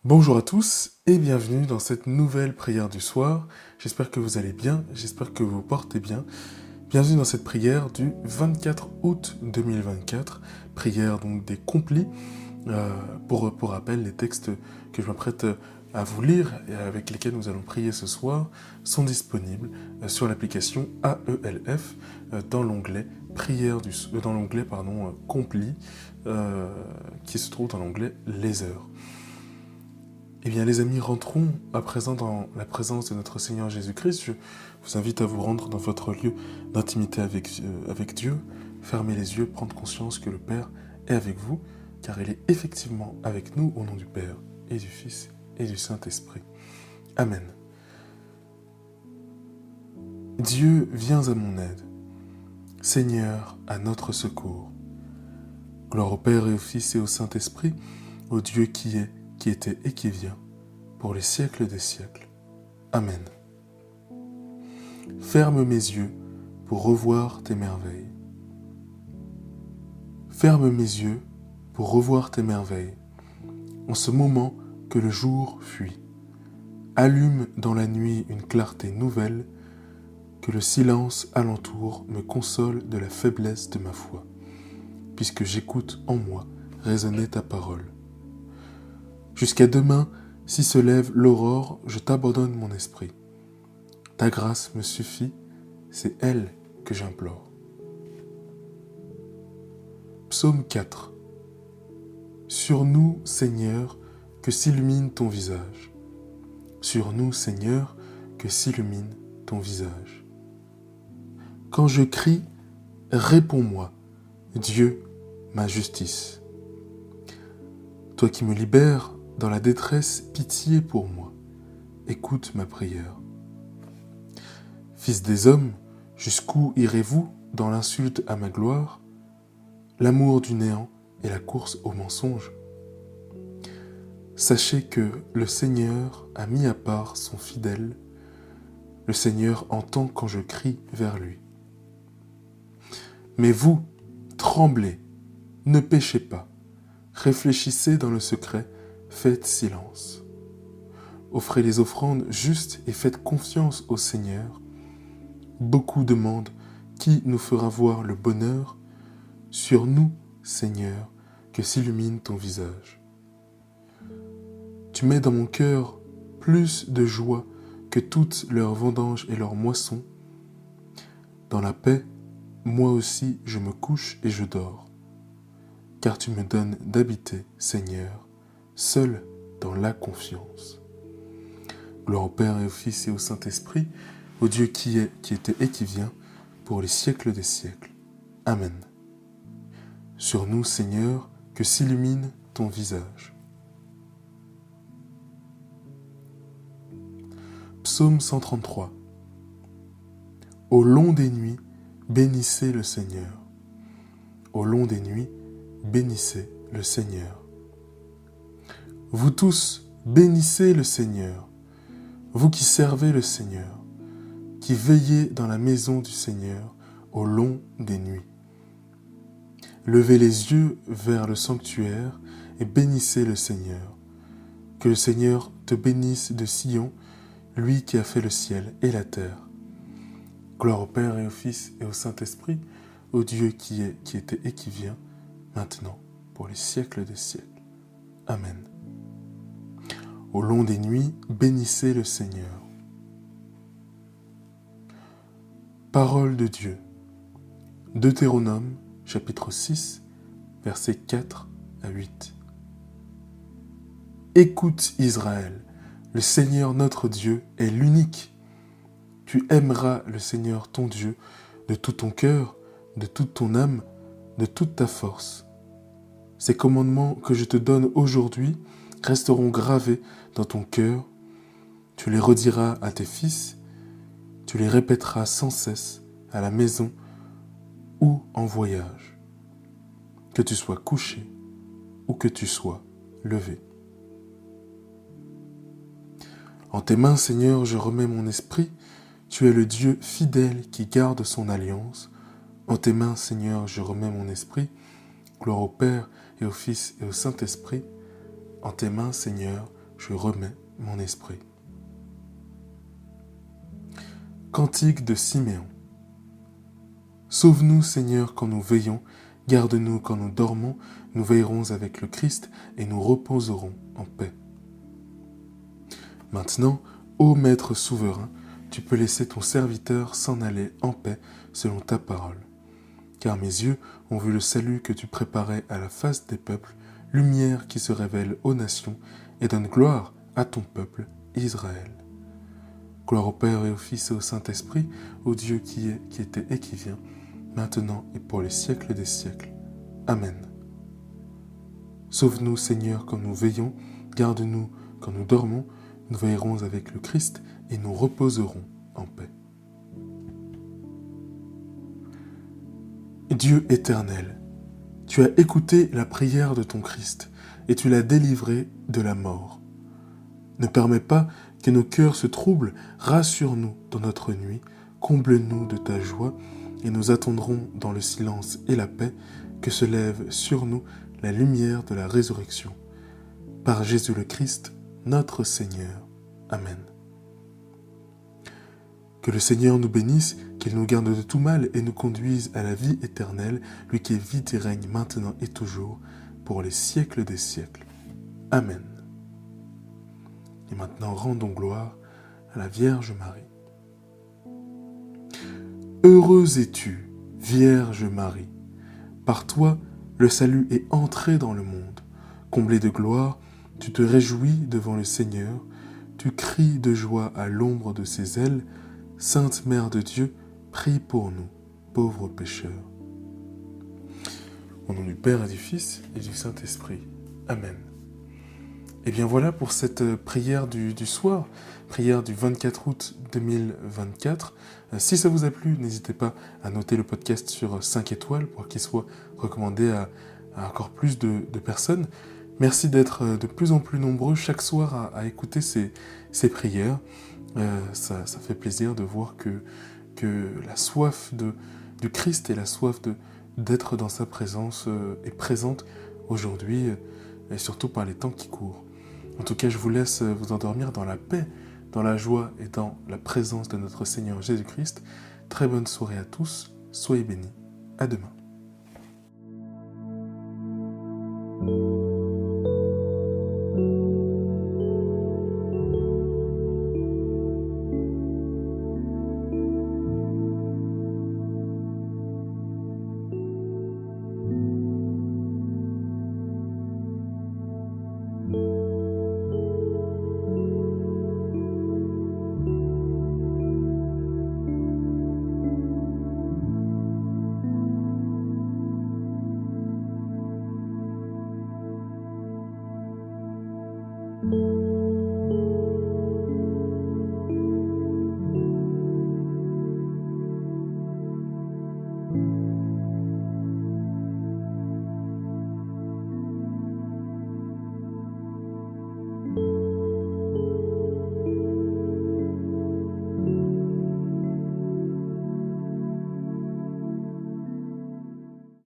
Bonjour à tous et bienvenue dans cette nouvelle prière du soir. J'espère que vous allez bien, j'espère que vous portez bien. Bienvenue dans cette prière du 24 août 2024, prière donc des complis. Pour rappel, les textes que je m'apprête à vous lire et avec lesquels nous allons prier ce soir sont disponibles sur l'application AELF dans l'onglet complis qui se trouve dans l'onglet les heures. Eh bien les amis, rentrons à présent dans la présence de notre Seigneur Jésus-Christ. Je vous invite à vous rendre dans votre lieu d'intimité avec Dieu, fermer les yeux, prendre conscience que le Père est avec vous, car il est effectivement avec nous au nom du Père et du Fils et du Saint-Esprit. Amen. Dieu, viens à mon aide. Seigneur, à notre secours. Gloire au Père et au Fils et au Saint-Esprit, au Dieu qui est, qui était et qui vient, pour les siècles des siècles. Amen. Ferme mes yeux pour revoir tes merveilles. Ferme mes yeux pour revoir tes merveilles, en ce moment que le jour fuit. Allume dans la nuit une clarté nouvelle, que le silence alentour me console de la faiblesse de ma foi, puisque j'écoute en moi résonner ta parole. Jusqu'à demain, si se lève l'aurore, je t'abandonne mon esprit. Ta grâce me suffit, c'est elle que j'implore. Psaume 4. Sur nous, Seigneur, que s'illumine ton visage. Sur nous, Seigneur, que s'illumine ton visage. Quand je crie, réponds-moi, Dieu, ma justice. Toi qui me libères dans la détresse, pitié pour moi. Écoute ma prière. Fils des hommes, jusqu'où irez-vous dans l'insulte à ma gloire, l'amour du néant et la course au mensonge? Sachez que le Seigneur a mis à part son fidèle, le Seigneur entend quand je crie vers lui. Mais vous, tremblez, ne péchez pas, réfléchissez dans le secret, faites silence. Offrez les offrandes justes et faites confiance au Seigneur. Beaucoup demandent qui nous fera voir le bonheur. Sur nous, Seigneur, que s'illumine ton visage. Tu mets dans mon cœur plus de joie que toutes leurs vendanges et leurs moissons. Dans la paix, moi aussi je me couche et je dors. Car tu me donnes d'habiter, Seigneur, seul dans la confiance. Gloire au Père et au Fils et au Saint-Esprit, au Dieu qui est, qui était et qui vient, pour les siècles des siècles. Amen. Sur nous, Seigneur, que s'illumine ton visage. Psaume 133. Au long des nuits, bénissez le Seigneur. Au long des nuits, bénissez le Seigneur. Vous tous, bénissez le Seigneur. Vous qui servez le Seigneur, qui veillez dans la maison du Seigneur au long des nuits. Levez les yeux vers le sanctuaire et bénissez le Seigneur. Que le Seigneur te bénisse de Sion, lui qui a fait le ciel et la terre. Gloire au Père et au Fils et au Saint-Esprit, au Dieu qui est, qui était et qui vient, maintenant, pour les siècles des siècles. Amen. Au long des nuits, bénissez le Seigneur. Parole de Dieu. Deutéronome, chapitre 6, versets 4 à 8. Écoute Israël, le Seigneur notre Dieu est l'unique. Tu aimeras le Seigneur ton Dieu de tout ton cœur, de toute ton âme, de toute ta force. Ces commandements que je te donne aujourd'hui resteront gravés dans ton cœur. Tu les rediras à tes fils, tu les répéteras sans cesse à la maison ou en voyage, que tu sois couché ou que tu sois levé. En tes mains, Seigneur, je remets mon esprit. Tu es le Dieu fidèle qui garde son alliance. En tes mains, Seigneur, je remets mon esprit. Gloire au Père et au Fils et au Saint-Esprit. En tes mains, Seigneur, je remets mon esprit. Cantique de Siméon. Sauve-nous, Seigneur, quand nous veillons, garde-nous quand nous dormons, nous veillerons avec le Christ et nous reposerons en paix. Maintenant, ô Maître souverain, tu peux laisser ton serviteur s'en aller en paix selon ta parole. Car mes yeux ont vu le salut que tu préparais à la face des peuples, lumière qui se révèle aux nations et donne gloire à ton peuple, Israël. Gloire au Père et au Fils et au Saint-Esprit, au Dieu qui est, qui était et qui vient, maintenant et pour les siècles des siècles. Amen. Sauve-nous, Seigneur, quand nous veillons, garde-nous quand nous dormons, nous veillerons avec le Christ et nous reposerons en paix. Dieu éternel, tu as écouté la prière de ton Christ et tu l'as délivré de la mort. Ne permets pas que nos cœurs se troublent, rassure-nous dans notre nuit, comble-nous de ta joie et nous attendrons dans le silence et la paix que se lève sur nous la lumière de la résurrection. Par Jésus le Christ, notre Seigneur. Amen. Que le Seigneur nous bénisse, qu'il nous garde de tout mal et nous conduise à la vie éternelle, lui qui vit et règne maintenant et toujours, pour les siècles des siècles. Amen. Et maintenant rendons gloire à la Vierge Marie. Heureuse es-tu, Vierge Marie. Par toi, le salut est entré dans le monde. Comblée de gloire, tu te réjouis devant le Seigneur, tu cries de joie à l'ombre de ses ailes. Sainte Mère de Dieu, prie pour nous, pauvres pécheurs. Au nom du Père et du Fils et du Saint-Esprit. Amen. Et bien voilà pour cette prière du soir, prière du 24 août 2024. Si ça vous a plu, n'hésitez pas à noter le podcast sur 5 étoiles pour qu'il soit recommandé à encore plus de personnes. Merci d'être de plus en plus nombreux chaque soir à écouter ces prières. Ça fait plaisir de voir que la soif du Christ et la soif d'être dans sa présence est présente aujourd'hui, et surtout par les temps qui courent. En tout cas, je vous laisse vous endormir dans la paix, dans la joie et dans la présence de notre Seigneur Jésus-Christ. Très bonne soirée à tous, soyez bénis, à demain.